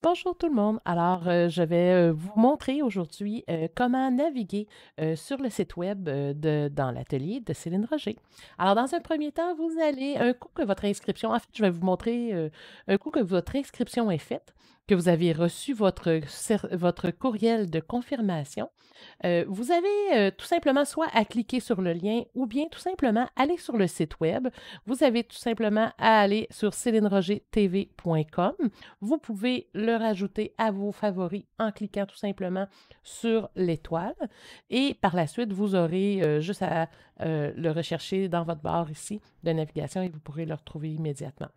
Bonjour tout le monde. Alors, je vais vous montrer aujourd'hui comment naviguer sur le site web dans l'atelier de Céline Roger. Alors, dans un premier temps, vous allez, un coup que votre inscription, en fait, je vais vous montrer un coup que votre inscription est faite, que vous avez reçu votre courriel de confirmation. Vous avez tout simplement soit à cliquer sur le lien ou bien tout simplement aller sur le site web. Vous avez tout simplement à aller sur célinerogertv.com. Vous pouvez le rajouter à vos favoris en cliquant tout simplement sur l'étoile et par la suite, vous aurez juste à le rechercher dans votre barre ici de navigation et vous pourrez le retrouver immédiatement.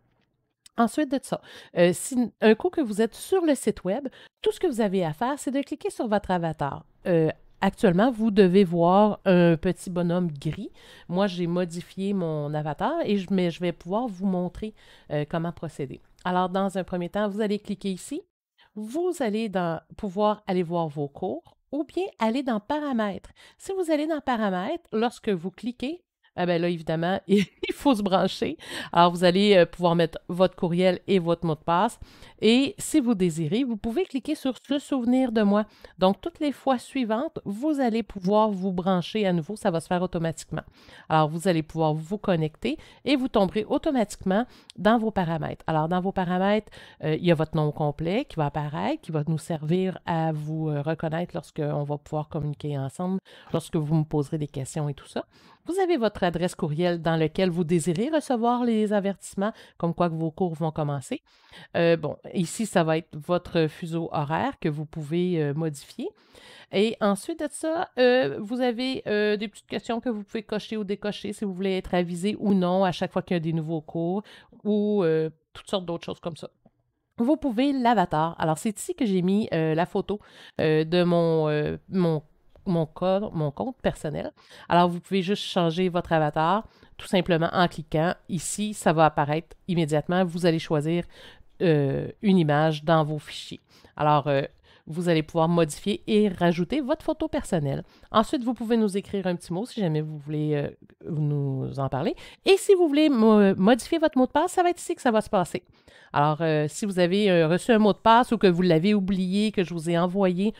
Ensuite de ça, un coup que vous êtes sur le site web, tout ce que vous avez à faire, c'est de cliquer sur votre avatar. Actuellement, vous devez voir un petit bonhomme gris. Moi, j'ai modifié mon avatar mais je vais pouvoir vous montrer comment procéder. Alors, dans un premier temps, vous allez cliquer ici. Vous allez pouvoir aller voir vos cours ou bien aller dans Paramètres. Si vous allez dans Paramètres, lorsque vous cliquez, ah ben là, évidemment, il faut se brancher. Alors, vous allez pouvoir mettre votre courriel et votre mot de passe. Et si vous désirez, vous pouvez cliquer sur « Se souvenir de moi ». Donc, toutes les fois suivantes, vous allez pouvoir vous brancher à nouveau. Ça va se faire automatiquement. Alors, vous allez pouvoir vous connecter et vous tomberez automatiquement dans vos paramètres. Alors, dans vos paramètres, il y a votre nom complet qui va apparaître, qui va nous servir à vous reconnaître lorsqu'on va pouvoir communiquer ensemble, lorsque vous me poserez des questions et tout ça. Vous avez votre adresse courriel dans laquelle vous désirez recevoir les avertissements, comme quoi que vos cours vont commencer. Bon, ici, ça va être votre fuseau horaire que vous pouvez modifier. Et ensuite de ça, vous avez des petites questions que vous pouvez cocher ou décocher si vous voulez être avisé ou non à chaque fois qu'il y a des nouveaux cours ou toutes sortes d'autres choses comme ça. Vous pouvez l'avatar. Alors, c'est ici que j'ai mis la photo de mon compte personnel. Alors, vous pouvez juste changer votre avatar tout simplement en cliquant. Ici, ça va apparaître immédiatement. Vous allez choisir une image dans vos fichiers. Alors, vous allez pouvoir modifier et rajouter votre photo personnelle. Ensuite, vous pouvez nous écrire un petit mot si jamais vous voulez nous en parler. Et si vous voulez modifier votre mot de passe, ça va être ici que ça va se passer. Alors, si vous avez reçu un mot de passe ou que vous l'avez oublié, que je vous ai envoyé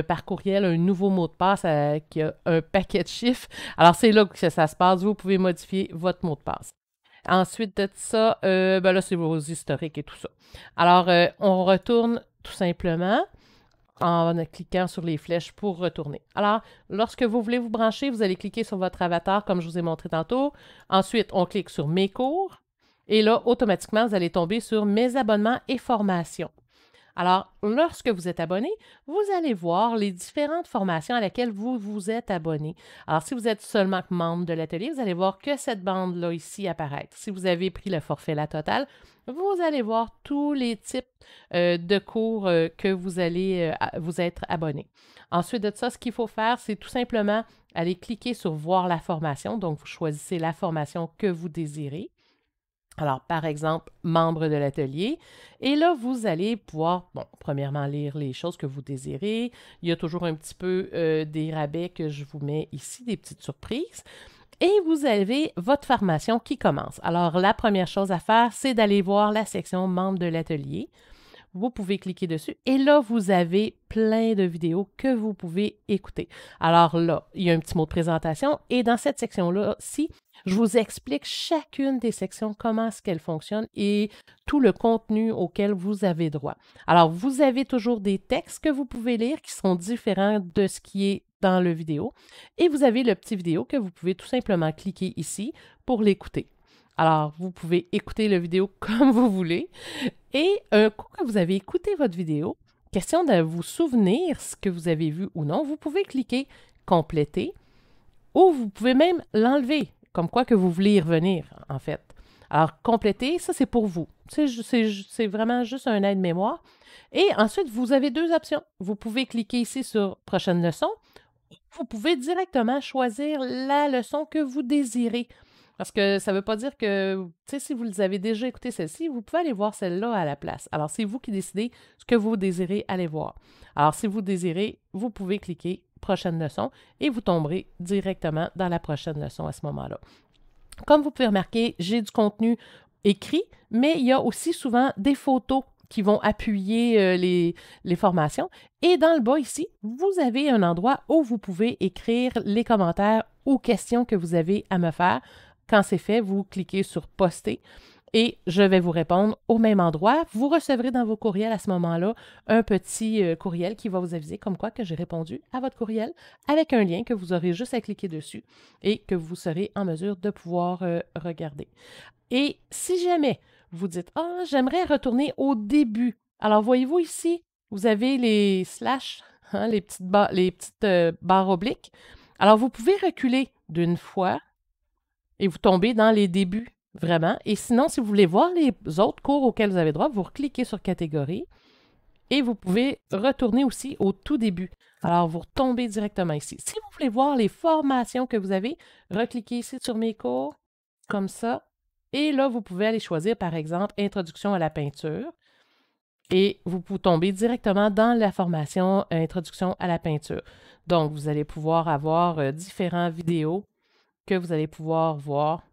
par courriel un nouveau mot de passe qui a un paquet de chiffres, alors c'est là que ça se passe. Vous pouvez modifier votre mot de passe. Ensuite de ça, ben là, c'est vos historiques et tout ça. Alors, on retourne tout simplement en cliquant sur les flèches pour retourner. Alors, lorsque vous voulez vous brancher, vous allez cliquer sur votre avatar comme je vous ai montré tantôt. Ensuite, on clique sur Mes cours. Et là, automatiquement, vous allez tomber sur Mes abonnements et formations. Alors, lorsque vous êtes abonné, vous allez voir les différentes formations à laquelle vous vous êtes abonné. Alors, si vous êtes seulement membre de l'atelier, vous allez voir que cette bande-là ici apparaître. Si vous avez pris le forfait La Totale, vous allez voir tous les types de cours que vous allez vous être abonné. Ensuite de ça, ce qu'il faut faire, c'est tout simplement aller cliquer sur Voir la formation. Donc, vous choisissez la formation que vous désirez. Alors, par exemple, membre de l'atelier. Et là, vous allez pouvoir, bon, premièrement, lire les choses que vous désirez. Il y a toujours un petit peu des rabais que je vous mets ici, des petites surprises. Et vous avez votre formation qui commence. Alors, la première chose à faire, c'est d'aller voir la section membre de l'atelier. Vous pouvez cliquer dessus et là, vous avez plein de vidéos que vous pouvez écouter. Alors là, il y a un petit mot de présentation et dans cette section-là-ci, je vous explique chacune des sections, comment est-ce qu'elles fonctionnent et tout le contenu auquel vous avez droit. Alors, vous avez toujours des textes que vous pouvez lire qui sont différents de ce qui est dans le vidéo et vous avez le petit vidéo que vous pouvez tout simplement cliquer ici pour l'écouter. Alors, vous pouvez écouter la vidéo comme vous voulez. Et un coup que vous avez écouté votre vidéo, question de vous souvenir ce que vous avez vu ou non, vous pouvez cliquer compléter ou vous pouvez même l'enlever, comme quoi que vous voulez y revenir, en fait. Alors, compléter, ça, c'est pour vous. C'est vraiment juste un aide-mémoire. Et ensuite, vous avez deux options. Vous pouvez cliquer ici sur « Prochaine leçon ». Vous pouvez directement choisir la leçon que vous désirez. Parce que ça ne veut pas dire que, tu sais, si vous avez déjà écouté celle-ci, vous pouvez aller voir celle-là à la place. Alors, c'est vous qui décidez ce que vous désirez aller voir. Alors, si vous désirez, vous pouvez cliquer « Prochaine leçon » et vous tomberez directement dans la prochaine leçon à ce moment-là. Comme vous pouvez remarquer, j'ai du contenu écrit, mais il y a aussi souvent des photos qui vont appuyer les formations. Et dans le bas ici, vous avez un endroit où vous pouvez écrire les commentaires ou questions que vous avez à me faire. Quand c'est fait, vous cliquez sur « Poster » et je vais vous répondre au même endroit. Vous recevrez dans vos courriels à ce moment-là un petit courriel qui va vous aviser comme quoi que j'ai répondu à votre courriel avec un lien que vous aurez juste à cliquer dessus et que vous serez en mesure de pouvoir regarder. Et si jamais vous dites « Ah, j'aimerais retourner au début », alors voyez-vous ici, vous avez les slash, hein, les petites barres obliques. Alors vous pouvez reculer d'une fois et vous tombez dans les débuts, vraiment. Et sinon, si vous voulez voir les autres cours auxquels vous avez droit, vous cliquez sur « Catégorie » et vous pouvez retourner aussi au tout début. Alors, vous retombez directement ici. Si vous voulez voir les formations que vous avez, recliquez ici sur « Mes cours », comme ça. Et là, vous pouvez aller choisir, par exemple, « Introduction à la peinture ». Et vous pouvez tomber directement dans la formation « Introduction à la peinture ». Donc, vous allez pouvoir avoir différentes vidéos que vous allez pouvoir voir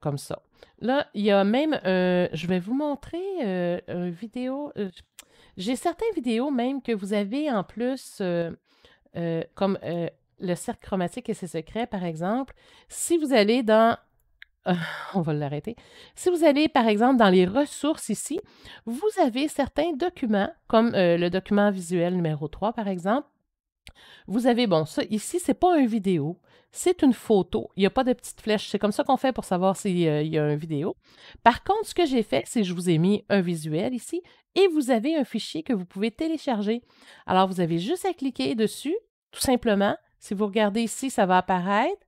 comme ça. Là, il y a même, je vais vous montrer une vidéo. J'ai certaines vidéos même que vous avez en plus, comme le cercle chromatique et ses secrets, par exemple. Si vous allez dans, on va l'arrêter. Si vous allez, par exemple, dans les ressources ici, vous avez certains documents, comme le document visuel numéro 3, par exemple. Vous avez, bon, ça ici, c'est pas une vidéo, c'est une photo. Il n'y a pas de petite flèche. C'est comme ça qu'on fait pour savoir s'il y a une vidéo. Par contre, ce que j'ai fait, c'est que je vous ai mis un visuel ici et vous avez un fichier que vous pouvez télécharger. Alors, vous avez juste à cliquer dessus, tout simplement. Si vous regardez ici, ça va apparaître.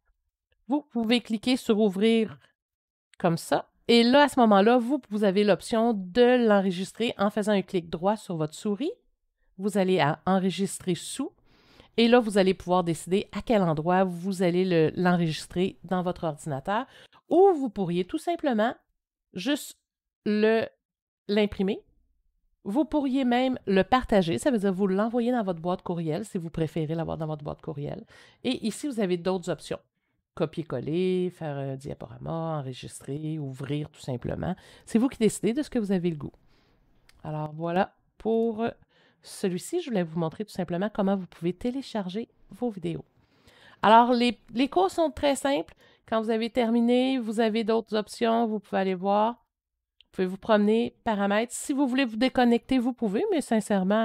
Vous pouvez cliquer sur « Ouvrir » comme ça. Et là, à ce moment-là, vous avez l'option de l'enregistrer en faisant un clic droit sur votre souris. Vous allez à « Enregistrer sous ». Et là, vous allez pouvoir décider à quel endroit vous allez l'enregistrer dans votre ordinateur ou vous pourriez tout simplement juste l'imprimer. Vous pourriez même le partager, ça veut dire vous l'envoyer dans votre boîte courriel si vous préférez l'avoir dans votre boîte courriel. Et ici, vous avez d'autres options. Copier-coller, faire un diaporama, enregistrer, ouvrir tout simplement. C'est vous qui décidez de ce que vous avez le goût. Alors voilà pour celui-ci, je voulais vous montrer tout simplement comment vous pouvez télécharger vos vidéos. Alors, les cours sont très simples. Quand vous avez terminé, vous avez d'autres options. Vous pouvez aller voir. Vous pouvez vous promener, paramètres. Si vous voulez vous déconnecter, vous pouvez, mais sincèrement,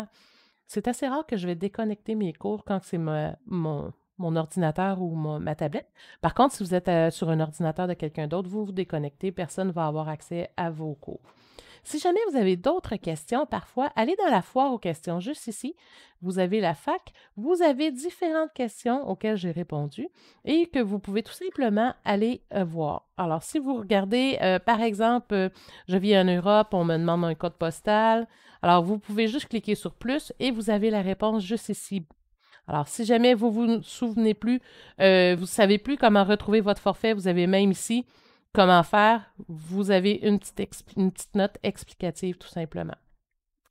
c'est assez rare que je vais déconnecter mes cours quand c'est mon ordinateur ou ma tablette. Par contre, si vous êtes sur un ordinateur de quelqu'un d'autre, vous vous déconnectez, personne ne va avoir accès à vos cours. Si jamais vous avez d'autres questions, parfois, allez dans la foire aux questions, juste ici. Vous avez la fac, vous avez différentes questions auxquelles j'ai répondu et que vous pouvez tout simplement aller voir. Alors, si vous regardez, par exemple, je vis en Europe, on me demande un code postal. Alors, vous pouvez juste cliquer sur « Plus » et vous avez la réponse juste ici. Alors, si jamais vous ne vous souvenez plus, vous ne savez plus comment retrouver votre forfait, vous avez même ici comment faire, vous avez une petite note explicative tout simplement.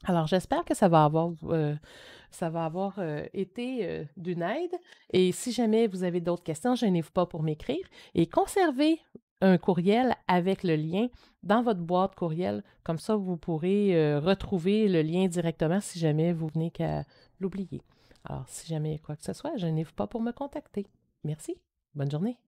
Alors, j'espère que ça va avoir été d'une aide. Et si jamais vous avez d'autres questions, gênez-vous pas pour m'écrire. Et conservez un courriel avec le lien dans votre boîte courriel. Comme ça, vous pourrez retrouver le lien directement si jamais vous venez qu'à l'oublier. Alors, si jamais quoi que ce soit, gênez-vous pas pour me contacter. Merci. Bonne journée.